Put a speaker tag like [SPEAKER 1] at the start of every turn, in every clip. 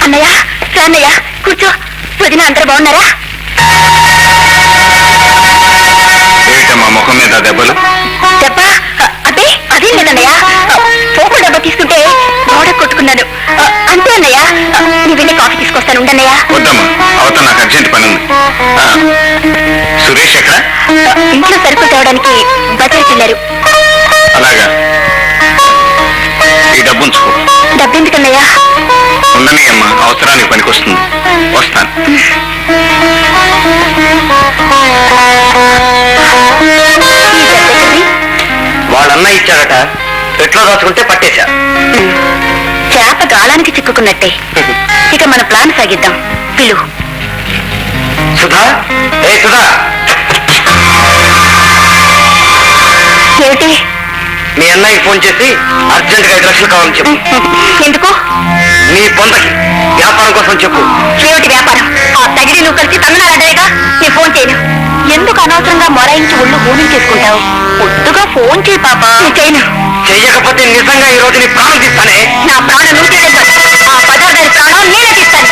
[SPEAKER 1] అన్నయ్య రాన్నయ్య కూర్చో. వదిన అందరూ బాగున్నారా?
[SPEAKER 2] ఏమిటమ్మా ముఖం మీద దెబ్బలు?
[SPEAKER 1] దెబ్బ అదే అదేం లేదన్నయ్య. పోపు డబ్బా తీసుకుంటే గోడ కొట్టుకున్నాను అంతే అన్నయ్య. నీ వెళ్ళి కాఫీ తీసుకొస్తాను ఉండన్నయ్య.
[SPEAKER 2] వద్దమ్మా, అవతల నాకు అర్జెంట్ పని ఉంది. సురేష్ ఎక్కడ?
[SPEAKER 1] ఇంట్లో సరుకులు తేవడానికి బజార్కి వెళ్ళారు.
[SPEAKER 2] అలాగా, ఈ డబ్బు ఉంచుకో.
[SPEAKER 1] డబ్బెందుకన్నయ్య?
[SPEAKER 2] ఉండని అమ్మా, అవసరానికి పనికొస్తుంది. వస్తాను. వాళ్ళన్న ఇచ్చారట, పెట్లో దాచుకుంటే పట్టేశా.
[SPEAKER 1] చేప గాలానికి చిక్కుకున్నట్టే. ఇక మన ప్లాన్ సాగిద్దాం. పిలువు.
[SPEAKER 2] సుధా, ఏ సుధా,
[SPEAKER 1] ఏమిటి?
[SPEAKER 2] మీ అన్నయ్యకి ఫోన్ చేసి అర్జెంట్గా 5 లక్షలు కావాలని చెప్పు.
[SPEAKER 1] ఎందుకు?
[SPEAKER 2] నీ పొందకి వ్యాపారం కోసం చెప్పు.
[SPEAKER 1] ఏమిటి వ్యాపారం? ఆ తగిడి నువ్వు కలిసి తమిళనాడేగా. నీ ఫోన్ చేయను. ఎందుకు అనవసరంగా మొరాయించి ఒళ్ళు ఊని చేసుకుంటావు? పొద్దుగా ఫోన్ చేయి పాప. చేయను.
[SPEAKER 2] చెయ్యకపోతే నిజంగా ఈ రోజు నీ ప్రాణం తీస్తానే.
[SPEAKER 1] నా ప్రాణం నువ్వు తీసేస్తాను. ఆ పదార్థాల ప్రాణం నేనే తీస్తాను.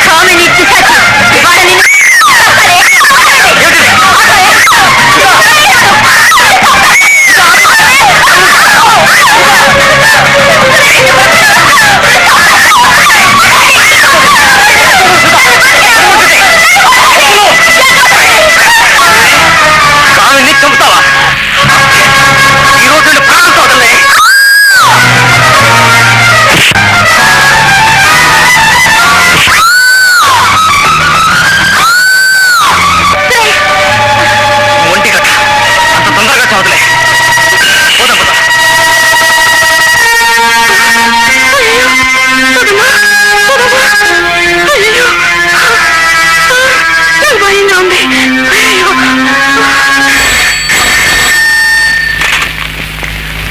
[SPEAKER 1] కామిని పిశాచి. ఇవాళ నిన్ను
[SPEAKER 2] కామిని చంపుతావా? ఈ రోజు నీ ప్రాణం తోడలే. ఒంటి కట్ట అంత తొందరగా చదవలే. పోదాం పోదాం.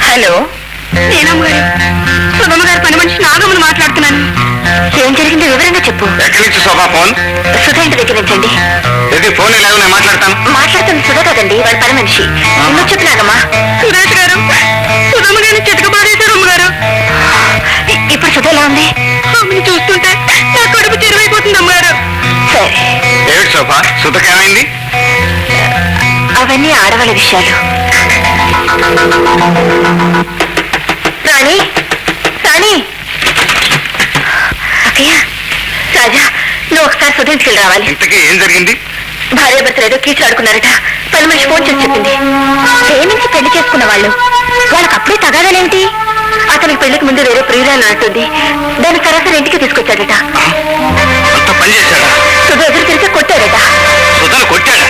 [SPEAKER 1] హలో, నేనమ్మగారు, సుధమ్మ గారు పని మనిషి నాగమ్మను మాట్లాడుతున్నాను. ఏం జరిగిందో వివరంగా చెప్పు.
[SPEAKER 2] ఎక్కడి నుంచి శోభా ఫోన్?
[SPEAKER 1] సుధా ఇంటి దగ్గర నుంచండి.
[SPEAKER 2] ఇది ఫోన్ ఇలాగ నేను మాట్లాడతాను.
[SPEAKER 1] మాట్లాడుతుంది సుధా కదండి, వాళ్ళ పని మనిషి. నువ్వు చెప్పు నాగమ్మా. సురేష్ గారు, సుధమ్మ గారిని చితక బాధేశారు అమ్మగారు. ఇప్పుడు సుధ ఎలా ఉంది? ఆమెను చూస్తుంటే నా కడుపు చెరువైపోతుంది అమ్మగారు. సరే,
[SPEAKER 2] ఏమిటి శోభా, సుతకేమైంది?
[SPEAKER 1] అవన్నీ ఆడవాళ్ళ విషయాలు. రాణి, రాణి. అక్కయ్య, రాజా, నువ్వు ఒకసారి సుధ ఇంటికి రావాలి.
[SPEAKER 2] ఇంతకీ ఏం జరిగింది?
[SPEAKER 1] భార్యాభర్తలు ఏదో కీచులాడుకున్నారట. పని మనిషి ఫోన్ చేసి చెప్పింది. ప్రేమించి పెళ్లి చేసుకున్న వాళ్ళు వాళ్ళకి అప్పుడే తగాదాలేమిటి? అతనికి పెళ్లికి ముందు వేరే ప్రియురాలు అంటుంది. దాని సరాసరి ఇంటికి తీసుకొచ్చాడట.
[SPEAKER 2] అంత పని చేశాడా?
[SPEAKER 1] సుధ ఎదురు తిరిగి కొట్టాడట.
[SPEAKER 2] సుధను కొట్టాడా?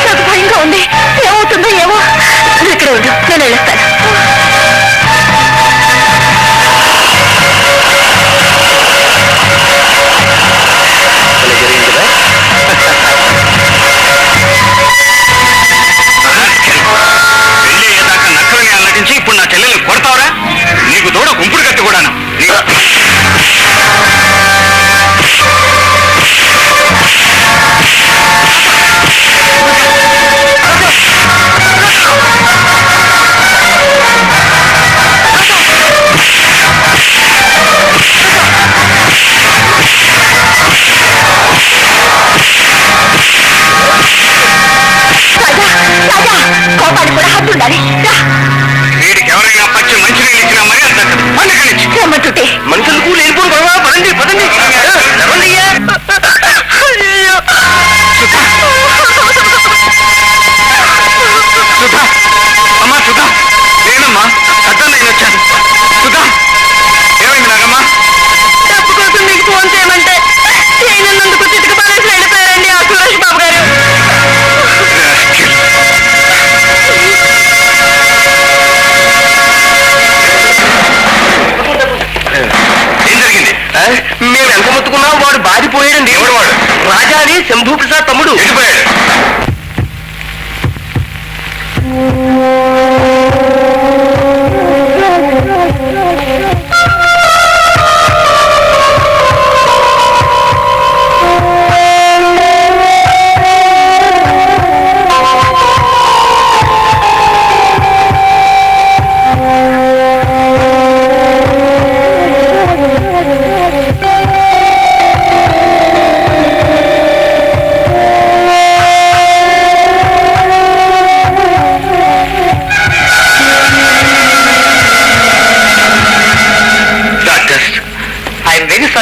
[SPEAKER 1] నాకు భయంగా ఉంది. ఏమవుతుందో ఏమో. నువ్వు ఇక్కడ ఉండు, నేను వెళ్ళొస్తాను.
[SPEAKER 2] పెళ్లి అయ్యేదాకా నక్కలని నటించి ఇప్పుడు నా చెల్లెల్ని కొడతావరా? నీకు తోడు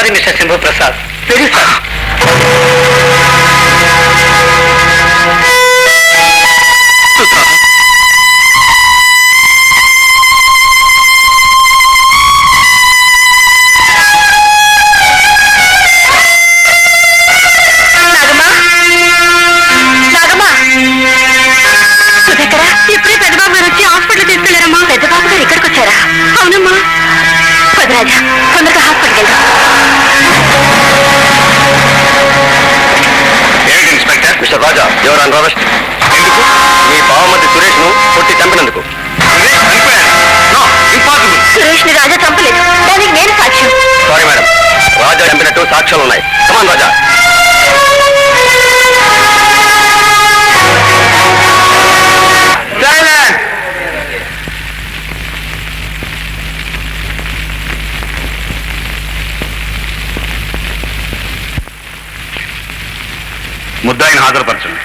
[SPEAKER 2] sorry mister Shambhu Prasad, very sorry.
[SPEAKER 1] ఇప్పుడే పెద్దబాబు గారు వచ్చి హాస్పిటల్ తీసుకెళ్లారమ్మా. పెద్దబాబు గారు ఇక్కడికి వచ్చారా? అవునమ్మా. రాజా, తొందరగా హాస్పిటల్ వెళ్దాం.
[SPEAKER 3] ఏంటి ఇన్స్పెక్టర్? మిస్టర్ రాజా, ఎవరు అండర్ అరెస్ట్. ఎందుకు? మీ బావమతి సురేష్ ను కొట్టి చంపినందుకు.
[SPEAKER 1] సురేష్ ని రాజా చంపలేదు, దానికి నేను సాక్ష్యం.
[SPEAKER 3] సారీ మేడం, రాజా చంపినట్టు సాక్ష్యాలు ఉన్నాయి. కమాన్ రాజా. ముద్దాయిని హాజరుపరచండి.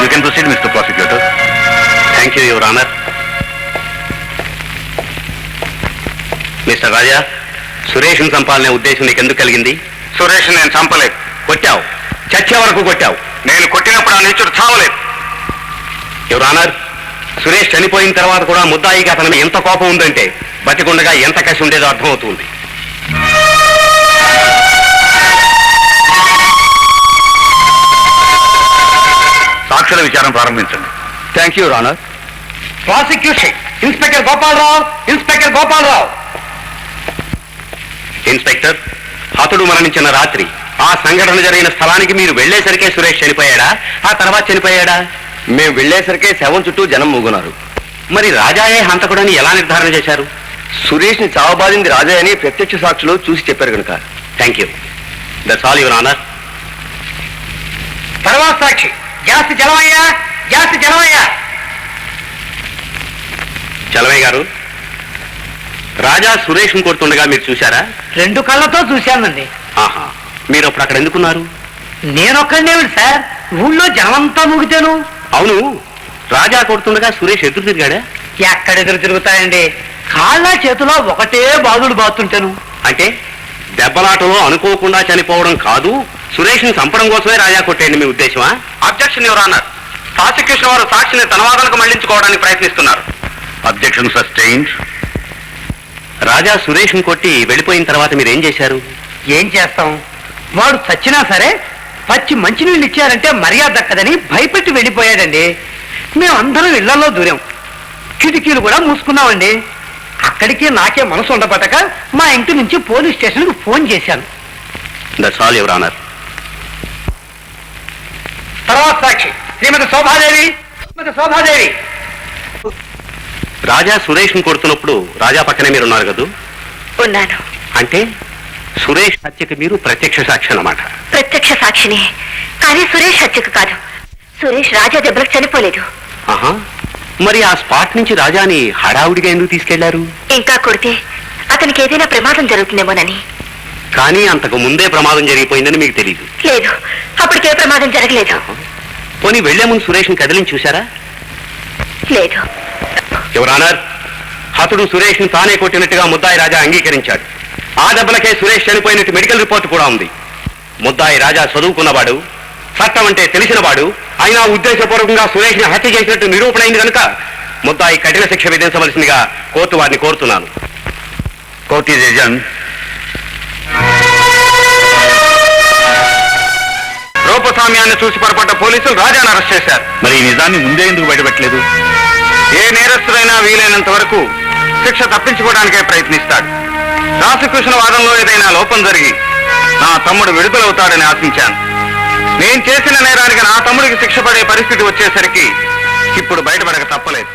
[SPEAKER 3] You can proceed mister prosecutor.
[SPEAKER 2] Thank you your honour. Mister Raja, సురేష్ను చంపాలనే ఉద్దేశం నీకు ఎందుకు కలిగింది?
[SPEAKER 3] సురేష్ నేను చంపలేదు.
[SPEAKER 2] కొట్టావు, చచ్చే వరకు కొట్టావు.
[SPEAKER 3] నేను కొట్టినప్పుడు ఆ నీచుడు చావలేదు.
[SPEAKER 2] యువర్ ఆనర్, సురేష్ చనిపోయిన తర్వాత కూడా ముద్దాయికి అతని ఎంత కోపం ఉందంటే బతికుండగా ఎంత కసి ఉండేదో అర్థమవుతుంది.
[SPEAKER 3] సాక్షుల విచారం ప్రారంభించండి.
[SPEAKER 2] Thank you honour. Prosecution inspector Gopalarao. Inspector Gopalarao. Inspector, హతుడు మరణించిన రాత్రి ఆ సంఘటన జరిగిన స్థలానికి మీరు వెళ్లేసరికే సురేష్ చనిపోయాడా, ఆ తర్వాత చనిపోయాడా?
[SPEAKER 3] మేము వెళ్లేసరికే శవం చుట్టూ జనం మూగున్నారు.
[SPEAKER 2] మరి రాజాయే హంతకుడని ఎలా నిర్ధారణ చేశారు?
[SPEAKER 3] సురేష్ ని చావబాదింది రాజా అని ప్రత్యక్ష సాక్షులు చూసి చెప్పారు కనుక.
[SPEAKER 2] Thank you. That's all your honour.
[SPEAKER 4] తర్వాత సాక్షి జాస్తి జలమయ్యా, జాస్తి జలమయ్యా.
[SPEAKER 2] చలమయ్య గారు, రాజా సురేష్ను కొడుతుండగా మీరు చూశారా?
[SPEAKER 4] 2 కళ్ళతో చూశానండి.
[SPEAKER 2] ఆహా, మీరు అప్పుడు అక్కడ ఎందుకున్నారు?
[SPEAKER 4] నేనొక్కడేమిటి సార్, ఊళ్ళో జనమంతా ముగితేను.
[SPEAKER 2] అవును, రాజా కొడుతుండగా సురేష్ ఎదురు తిరిగాడా?
[SPEAKER 4] ఎక్కడ ఎదురు తిరుగుతాయండి, కాళ్ళ చేతిలో ఒకటే బాదుడు బాతుంటాను.
[SPEAKER 2] అంటే దెబ్బలాటలో అనుకోకుండా చనిపోవడం కాదు, సురేష్ని చంపడం కోసమే రాజా కొట్టేయండి మీ ఉద్దేశమా?
[SPEAKER 3] Objection your honour. ప్రాసిక్యూషన్ వారు సాక్షిని తన వాదనకు మళ్లించుకోవడానికి ప్రయత్నిస్తున్నారు. Objection sustained.
[SPEAKER 2] రాజా సురేష్ని కొట్టి వెళ్ళిపోయిన తర్వాత మీరు ఏం చేశారు?
[SPEAKER 4] ఏం చేస్తాం, వాడు చచ్చినా సరే పచ్చి మంచినీళ్ళు ఇచ్చారంటే మర్యాద దక్కదని భయపెట్టి వెళ్ళిపోయాడండి. మేమందరం ఇళ్లలో దూరాం, కిటికీలు కూడా మూసుకున్నామండి. అక్కడికి నాకే మనసు ఉండబట్టక మా ఇంటి నుంచి పోలీస్ స్టేషన్కి ఫోన్ చేశాను.
[SPEAKER 2] That's all your honour.
[SPEAKER 4] తర్వాత సాక్షి శ్రీమతి శోభాదేవి. శ్రీమతి శోభాదేవి,
[SPEAKER 2] రాజా సురేష్ని కొడుతున్నప్పుడు రాజా పక్కనే మీరు ఉన్నారు కదూ?
[SPEAKER 1] ఉన్నాను.
[SPEAKER 2] అంటే సురేష్ హత్యకి మీరు ప్రత్యక్ష సాక్షి అన్నమాట.
[SPEAKER 1] ప్రత్యక్ష సాక్షిని, కానీ సురేష్ హత్యకు కాదు. సురేష్ రాజా దెబ్బలకు చనిపోలేదు.
[SPEAKER 2] ఆహా, మరి ఆ స్పాట్ నుంచి రాజాని హడావుడిగా ఎందుకు తీసుకెళ్లారు?
[SPEAKER 1] ఇంకా కొడితే అతనికి ఏదైనా ప్రమాదం జరుగుతుందేమోనని.
[SPEAKER 2] కానీ అంతకు ముందే ప్రమాదం జరిగిపోయిందని మీకు తెలియదు?
[SPEAKER 1] లేదు, అప్పటికే ప్రమాదం జరగలేదు.
[SPEAKER 2] పోనీ వెళ్లే ముందు సురేష్ని కదిలించి చూశారా?
[SPEAKER 1] లేదు.
[SPEAKER 2] యువర్ ఆనర్, హతుడు సురేష్ని తానే కొట్టినట్టుగా ముద్దాయి రాజా అంగీకరించాడు. ఆ దెబ్బలకే సురేష్ చనిపోయినట్టు మెడికల్ రిపోర్ట్ కూడా ఉంది. ముద్దాయి రాజా చదువుకున్నవాడు, చట్టం అంటే తెలిసినవాడు, అయినా ఉద్దేశపూర్వకంగా సురేష్ని హత్య చేసినట్టు నిరూపణ అయింది కనుక ముద్దాయి కఠిన శిక్ష విధించవలసిందిగా కోర్టు వారిని కోరుతున్నాను.
[SPEAKER 3] Court is ఎజన్. రూపస్వామ్యాన్ని చూసి పొరపడ్డ పోలీసులు రాజాను అరెస్ట్ చేశారు. మరి ఈ నిజాన్ని ముందే ఎందుకు బయటపెట్టలేదు? ఏ నేరస్తుడైనా వీలైనంత వరకు శిక్ష తప్పించుకోవడానికే ప్రయత్నిస్తాడు. ప్రాసిక్యూషన్ వాదనలో ఏదైనా లోపం జరిగి నా తమ్ముడు విడుదలవుతాడని ఆశించాను. నేను చేసిన నేరానికి నా తమ్ముడికి శిక్ష పడే పరిస్థితి వచ్చేసరికి ఇప్పుడు బయటపడక తప్పలేదు.